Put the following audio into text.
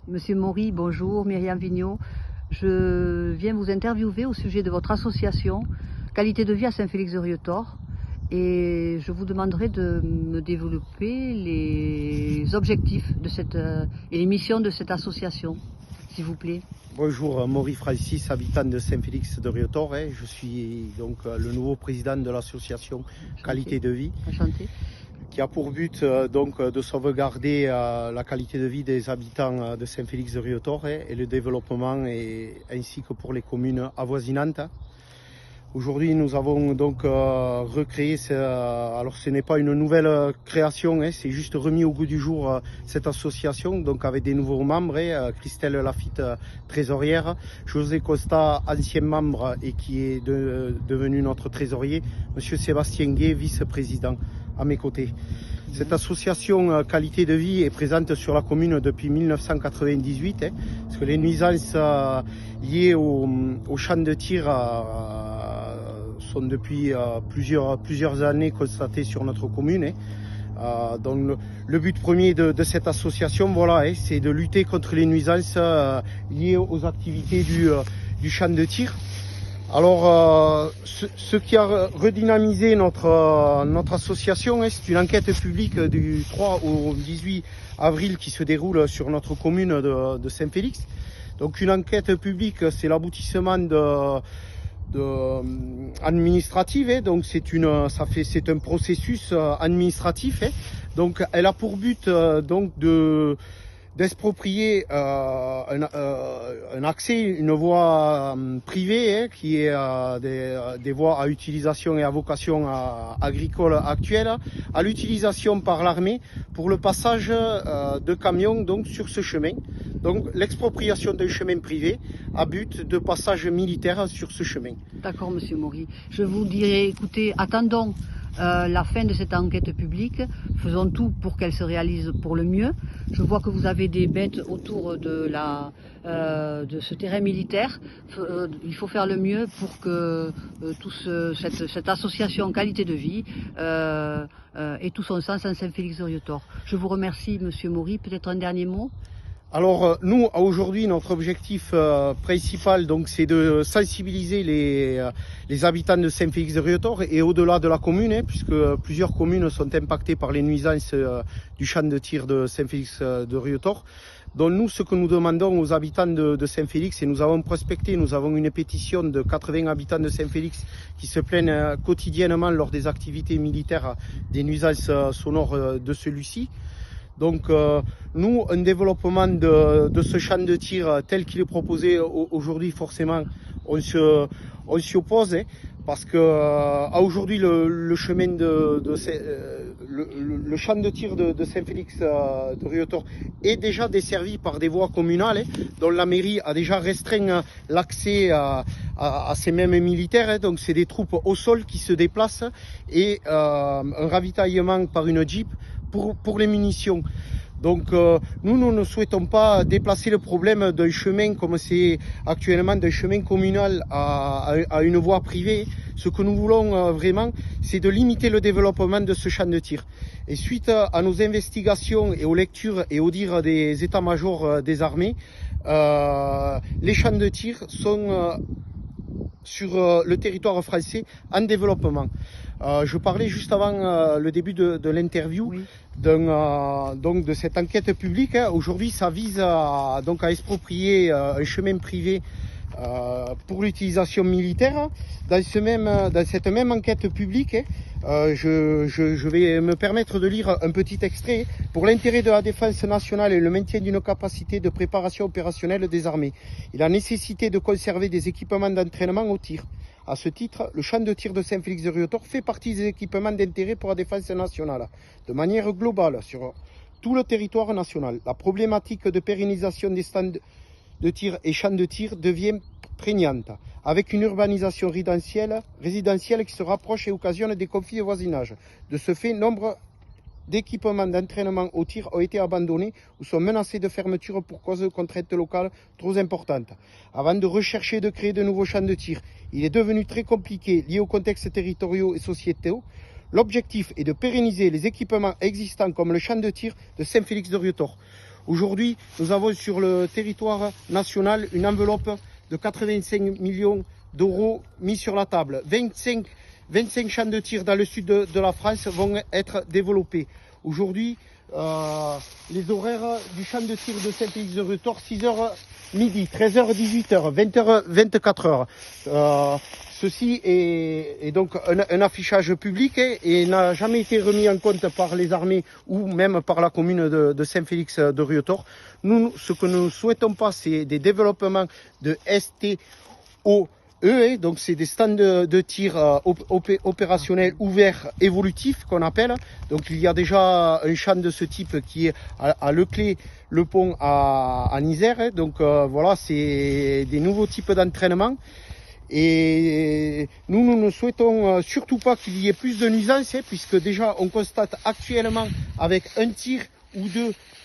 Monsieur Maury, bonjour, Myriam Vigneault. Je viens vous interviewer au sujet de votre association Qualité de vie à Saint-Félix-de-Rieutor et je vous demanderai de me développer les objectifs de et les missions de cette association, s'il vous plaît. Bonjour, Maury Francis, habitant de Saint-Félix-de-Rieutor. Je suis donc le nouveau président de l'association Qualité de vie. Enchanté. Qui a pour but de sauvegarder la qualité de vie des habitants de Saint-Félix-de-Rieutor et le développement ainsi que pour les communes avoisinantes. Aujourd'hui, nous avons donc recréé, alors ce n'est pas une nouvelle création, c'est juste remis au goût du jour cette association, donc avec des nouveaux membres, Christelle Lafitte, trésorière, José Costa, ancien membre et qui est devenu notre trésorier, Monsieur Sébastien Gué, vice-président à mes côtés. Cette association Qualité de vie est présente sur la commune depuis 1998, parce que les nuisances liées au champ de tir sont depuis plusieurs années constatées sur notre commune. Donc le but premier de cette association, voilà, c'est de lutter contre les nuisances liées aux activités du champ de tir. Alors, ce qui a redynamisé notre association, c'est une enquête publique du 3 au 18 avril qui se déroule sur notre commune de Saint-Félix. Donc une enquête publique, c'est l'aboutissement administratif, donc c'est un processus administratif. Donc elle a pour but d'exproprier un accès, une voie privée qui est des voies à utilisation et à vocation agricole actuelle, à l'utilisation par l'armée pour le passage de camions donc sur ce chemin. Donc l'expropriation d'un chemin privé à but de passage militaire sur ce chemin. D'accord, Monsieur Maury. Je vous dirais, écoutez, attendons la fin de cette enquête publique, faisons tout pour qu'elle se réalise pour le mieux. Je vois que vous avez des bêtes autour de ce terrain militaire. Il faut faire le mieux pour que cette association Qualité de vie ait tout son sens en Saint-Félix-de-Rieutor. Je vous remercie, Monsieur Maury. Peut-être un dernier mot? Alors nous, aujourd'hui, notre objectif principal, donc, c'est de sensibiliser les habitants de Saint-Félix-de-Rieutor et au-delà de la commune, puisque plusieurs communes sont impactées par les nuisances du champ de tir de Saint-Félix-de-Rieutor. Donc nous, ce que nous demandons aux habitants de Saint-Félix, et nous avons prospecté, nous avons une pétition de 80 habitants de Saint-Félix qui se plaignent quotidiennement lors des activités militaires des nuisances sonores de celui-ci. Donc nous, un développement de ce champ de tir tel qu'il est proposé aujourd'hui, forcément, on s'y oppose, parce que aujourd'hui le chemin le champ de tir de Saint-Félix-de-Rieutor est déjà desservi par des voies communales, dont la mairie a déjà restreint l'accès à ces mêmes militaires. Donc c'est des troupes au sol qui se déplacent et un ravitaillement par une Jeep pour les munitions. Donc nous ne souhaitons pas déplacer le problème d'un chemin comme c'est actuellement, d'un chemin communal à une voie privée. Ce que nous voulons vraiment, c'est de limiter le développement de ce champ de tir. Et suite à nos investigations et aux lectures et aux dires des états-majors des armées, les champs de tir sont sur le territoire français en développement. Je parlais juste avant le début de l'interview, oui, de cette enquête publique. Aujourd'hui, ça vise à exproprier un chemin privé pour l'utilisation militaire. Dans cette même enquête publique, je vais me permettre de lire un petit extrait. Pour l'intérêt de la défense nationale et le maintien d'une capacité de préparation opérationnelle des armées, il a nécessité de conserver des équipements d'entraînement au tir. À ce titre, le champ de tir de Saint-Félix-de-Rieutor fait partie des équipements d'intérêt pour la défense nationale, de manière globale sur tout le territoire national. La problématique de pérennisation des stands de tir et champs de tir devient prégnante, avec une urbanisation résidentielle qui se rapproche et occasionne des conflits de voisinage. De ce fait, nombre d'équipements d'entraînement au tir ont été abandonnés ou sont menacés de fermeture pour cause de contraintes locales trop importantes. Avant de rechercher et de créer de nouveaux champs de tir, il est devenu très compliqué, lié aux contextes territoriaux et sociétaux. L'objectif est de pérenniser les équipements existants comme le champ de tir de Saint-Félix-de-Rieutor. Aujourd'hui, nous avons sur le territoire national une enveloppe de 85 millions d'euros mis sur la table. 25 champs de tir dans le sud de la France vont être développés. Aujourd'hui, les horaires du champ de tir de Saint-Félix-de-Rieutort, 6h midi, 13h 18h, 20h 24h. Ceci est donc un affichage public et n'a jamais été remis en compte par les armées ou même par la commune de Saint-Félix-de-Rieutort. Nous, ce que nous ne souhaitons pas, c'est des développements de STOE, donc c'est des stands de tir opérationnels ouverts évolutifs qu'on appelle. Donc il y a déjà un champ de ce type qui est à Leclé, le pont à Nisères. Donc voilà, c'est des nouveaux types d'entraînement. Et nous ne souhaitons surtout pas qu'il y ait plus de nuisances, puisque déjà on constate actuellement avec un tir ou deux